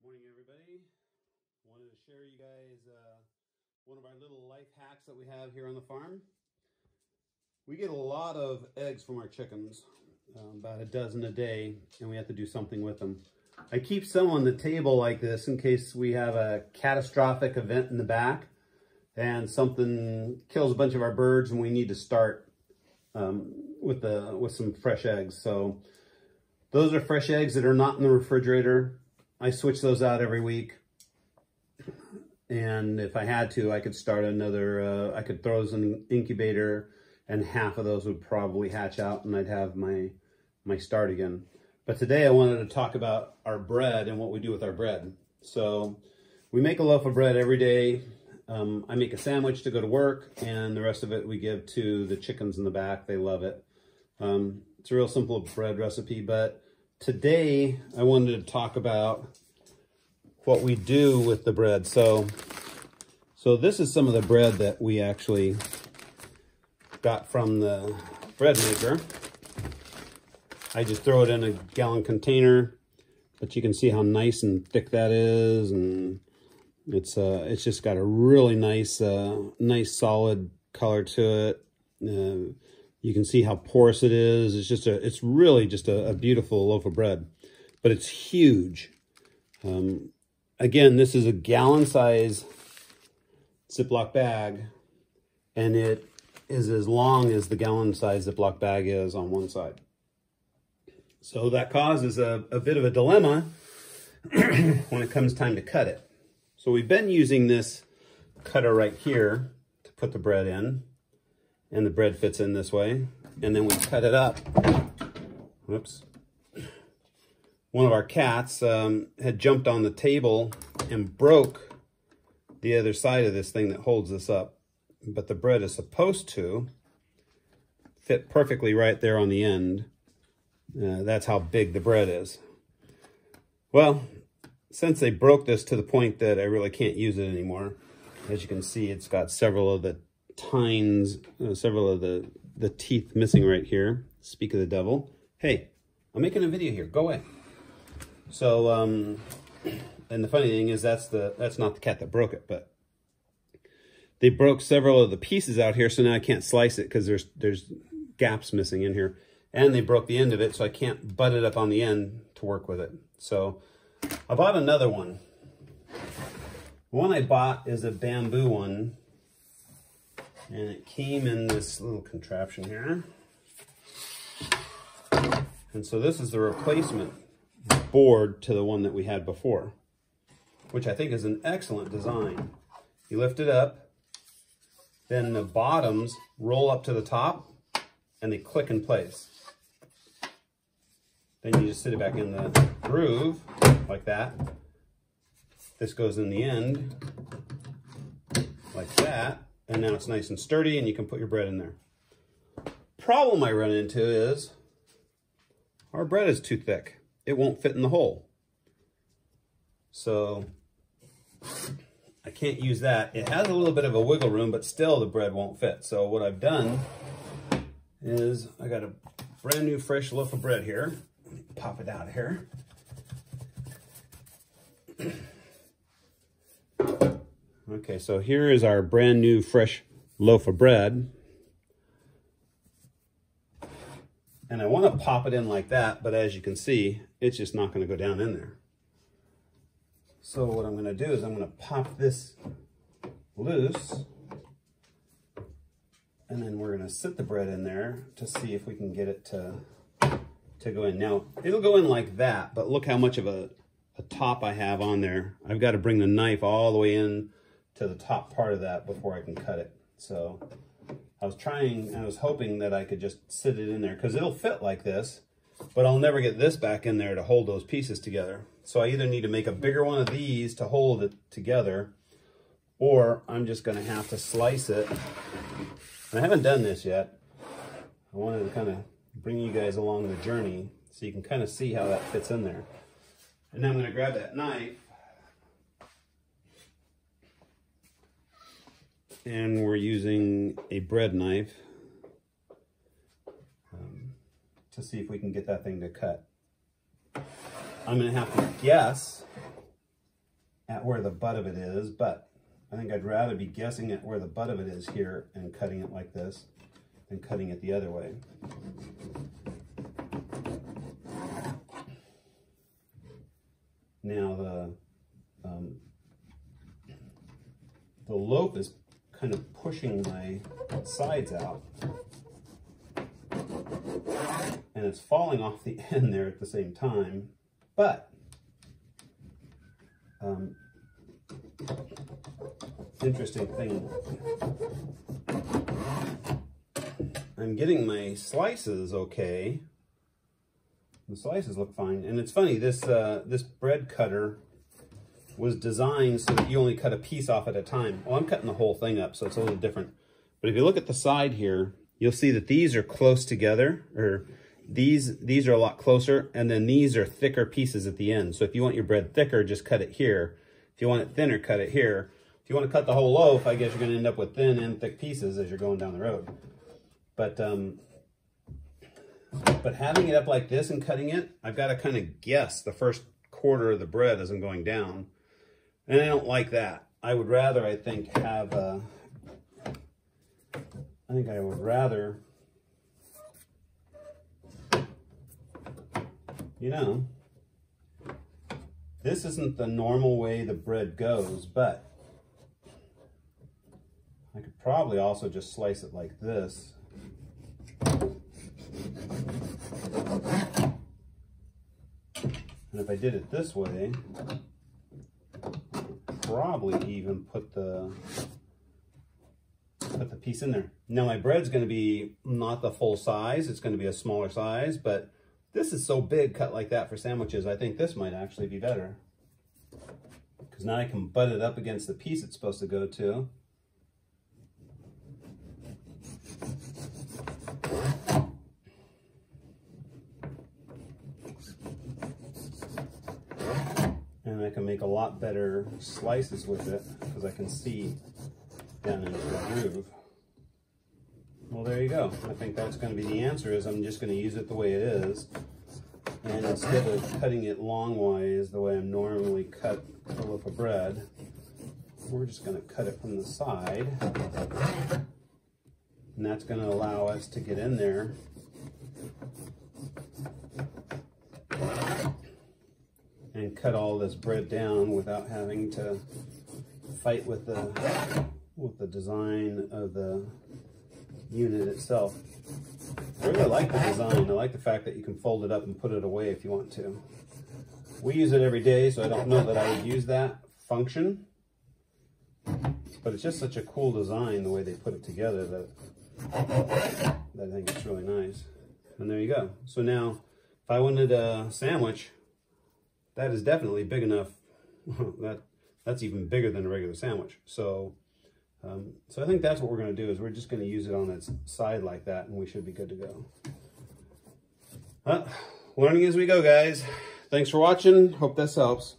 Morning, everybody. Wanted to share you guys one of our little life hacks that we have here on the farm. We get a lot of eggs from our chickens, about a dozen a day, and we have to do something with them. I keep some on the table like this in case we have a catastrophic event in the back and something kills a bunch of our birds and we need to start with some fresh eggs. So those are fresh eggs that are not in the refrigerator. I switch those out every week. And if I had to, I could start another, I could throw those in an incubator and half of those would probably hatch out and I'd have my start again. But today I wanted to talk about our bread and what we do with our bread. So we make a loaf of bread every day. I make a sandwich to go to work and the rest of it we give to the chickens in the back. They love it. It's a real simple bread recipe, but today I wanted to talk about what we do with the bread. So this is some of the bread that we actually got from the bread maker. I just throw it in a gallon container, but you can see how nice and thick that is, and it's just got a really nice nice solid color to it. You can see how porous it is. It's really just a beautiful loaf of bread, but it's huge. Again, this is a gallon size Ziploc bag, and it is as long as the gallon size Ziploc bag is on one side. So that causes a bit of a dilemma when it comes time to cut it. So we've been using this cutter right here to put the bread in, and the bread fits in this way, and then we cut it up. Whoops. One of our cats had jumped on the table and broke the other side of this thing that holds this up. But the bread is supposed to fit perfectly right there on the end. That's how big the bread is. Well, since they broke this to the point that I really can't use it anymore, as you can see, it's got several of the tines, several of the teeth missing right here. Speak of the devil. Hey, I'm making a video here. Go away. So, and the funny thing is that's not the cat that broke it, but they broke several of the pieces out here, so now I can't slice it because there's gaps missing in here. And they broke the end of it, so I can't butt it up on the end to work with it. So I bought another one. The one I bought is a bamboo one, and it came in this little contraption here. And so this is the replacement board to the one that we had before, which I think is an excellent design. You lift it up, then the bottoms roll up to the top, and they click in place. Then you just sit it back in the groove, like that. This goes in the end, like that, and now it's nice and sturdy, and you can put your bread in there. Problem I run into is our bread is too thick. It won't fit in the hole. So I can't use that. It has a little bit of a wiggle room, but still the bread won't fit. So what I've done is I got a brand new fresh loaf of bread here. Let me pop it out of here. Okay, so here is our brand new fresh loaf of bread. And I want to pop it in like that, but as you can see, it's just not going to go down in there. So what I'm going to do is I'm going to pop this loose, and then we're going to sit the bread in there to see if we can get it to go in. Now, it'll go in like that, but look how much of a top I have on there. I've got to bring the knife all the way in to the top part of that before I can cut it. So I was hoping that I could just sit it in there because it'll fit like this, but I'll never get this back in there to hold those pieces together. So I either need to make a bigger one of these to hold it together, or I'm just going to have to slice it. And I haven't done this yet. I wanted to kind of bring you guys along the journey so you can kind of see how that fits in there. And now I'm going to grab that knife, and we're using a bread knife to see if we can get that thing to cut. I'm going to have to guess at where the butt of it is, but I think I'd rather be guessing at where the butt of it is here and cutting it like this than cutting it the other way. Now the loaf is kind of pushing my sides out, and it's falling off the end there at the same time, but interesting thing, I'm getting my slices okay. The slices look fine, and it's funny, this this bread cutter was designed so that you only cut a piece off at a time. Well, I'm cutting the whole thing up, so it's a little different. But if you look at the side here, you'll see that these are close together, or these are a lot closer, and then these are thicker pieces at the end. So if you want your bread thicker, just cut it here. If you want it thinner, cut it here. If you want to cut the whole loaf, I guess you're going to end up with thin and thick pieces as you're going down the road. But having it up like this and cutting it, I've got to kind of guess the first quarter of the bread as I'm going down. And I don't like that. I would rather, I think, have I would rather, you know, this isn't the normal way the bread goes, but I could probably also just slice it like this. And if I did it this way, probably even put the piece in there. Now my bread's going to be not the full size, it's going to be a smaller size, but this is so big cut like that for sandwiches, I think this might actually be better. Because now I can butt it up against the piece it's supposed to go to. And I can make a lot better slices with it because I can see down into the groove. Well, there you go. I think that's going to be the answer, is I'm just going to use it the way it is. And instead of cutting it longwise the way I normally cut a loaf of bread, we're just going to cut it from the side. And that's going to allow us to get in there and cut all this bread down without having to fight with the design of the unit itself. I really like the design. I like the fact that you can fold it up and put it away if you want to. We use it every day, so I don't know that I would use that function, but it's just such a cool design the way they put it together that I think it's really nice. And there you go. So now if I wanted a sandwich, that is definitely big enough. That's even bigger than a regular sandwich. So so I think that's what we're going to do, is we're just going to use it on its side like that, and we should be good to go. Learning as we go, guys. Thanks for watching. Hope this helps.